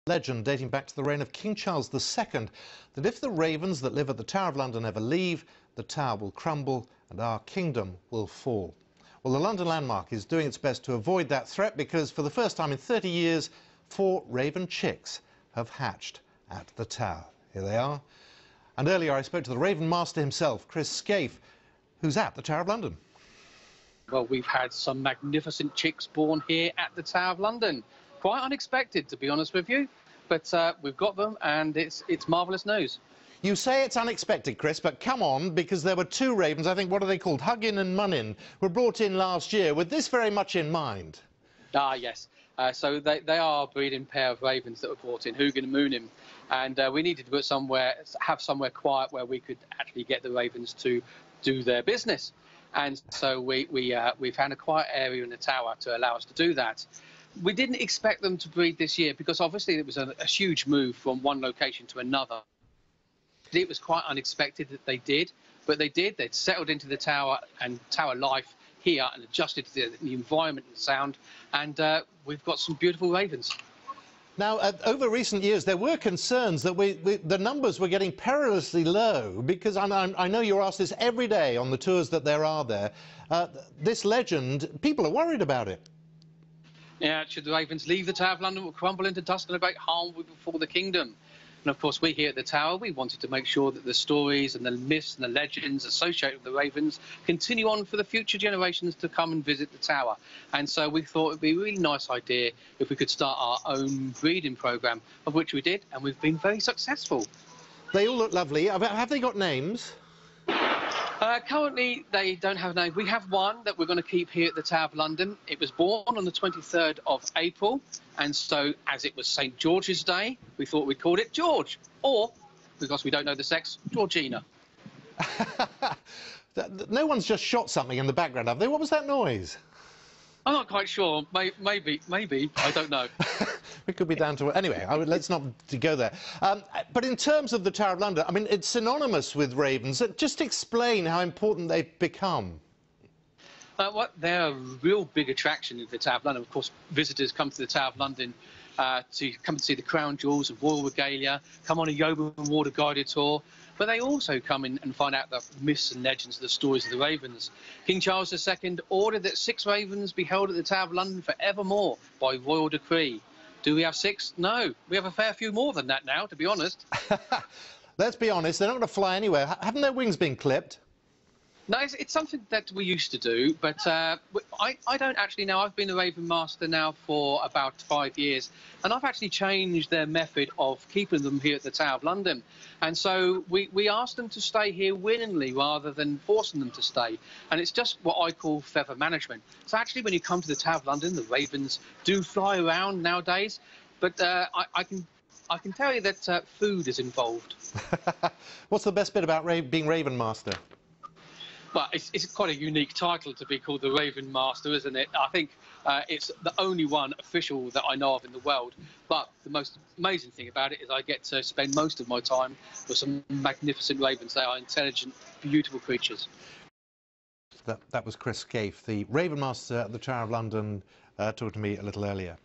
Legend dating back to the reign of King Charles II, that if the ravens that live at the Tower of London ever leave, the tower will crumble and our kingdom will fall. Well, the London landmark is doing its best to avoid that threat because for the first time in 30 years, 4 raven chicks have hatched at the tower. Here they are. And earlier I spoke to the Ravenmaster himself, SKAIFE, who's at the Tower of London. Well, we've had some magnificent chicks born here at the Tower of London. Quite unexpected, to be honest with you, but we've got them and it's marvellous news. You say it's unexpected, Chris, but come on, because there were 2 ravens, I think, what are they called, Huginn and Muninn, were brought in last year with this very much in mind. Ah, yes. So they are a breeding pair of ravens that were brought in, Huginn Muninn, and we needed to have somewhere quiet where we could actually get the ravens to do their business. And so we found a quiet area in the tower to allow us to do that. We didn't expect them to breed this year because obviously it was a huge move from one location to another. It was quite unexpected that they did, but they did. They'd settled into the tower and tower life here and adjusted to the environment and sound, and we've got some beautiful ravens. Now, over recent years, there were concerns that the numbers were getting perilously low because I know you're asked this every day on the tours that there are there. This legend, people are worried about it. Yeah, should the ravens leave the Tower of London, will crumble into dust and a great harm before the kingdom. And of course, we here at the Tower, we wanted to make sure that the stories and the myths and the legends associated with the ravens continue on for the future generations to come and visit the Tower. And so we thought it would be a really nice idea if we could start our own breeding programme, of which we did, and we've been very successful. They all look lovely. Have they got names? Currently, they don't have names. We have one that we're going to keep here at the Tower of London. It was born on the 23rd of April, and so as it was St George's Day, we thought we'd call it George, or, because we don't know the sex, Georgina. No one's just shot something in the background, have they? What was that noise? I'm not quite sure. Maybe. I don't know. We could be down to... Anyway, let's not go there. But in terms of the Tower of London, I mean, it's synonymous with ravens. Just explain how important they've become. They're a real big attraction in the Tower of London. Of course, visitors come to the Tower of London to come and see the crown jewels of royal regalia, come on a Yeoman water guided tour, but they also come in and find out the myths and legends of the stories of the ravens. King Charles II ordered that 6 ravens be held at the Tower of London forevermore by royal decree. Do we have 6? No, we have a fair few more than that now, to be honest. Let's be honest, they're not going to fly anywhere. Haven't their wings been clipped? No, it's something that we used to do, but I don't actually know. I've been a Ravenmaster now for about 5 years, and I've actually changed their method of keeping them here at the Tower of London. And so we asked them to stay here willingly rather than forcing them to stay. And it's just what I call feather management. So actually, when you come to the Tower of London, the ravens do fly around nowadays, but I can tell you that food is involved. What's the best bit about being Ravenmaster? Well, it's quite a unique title to be called the Ravenmaster, isn't it? I think it's the only one official that I know of in the world. But the most amazing thing about it is I get to spend most of my time with some magnificent ravens. They are intelligent, beautiful creatures. That was SKAIFE, the Ravenmaster at the Tower of London, talking to me a little earlier.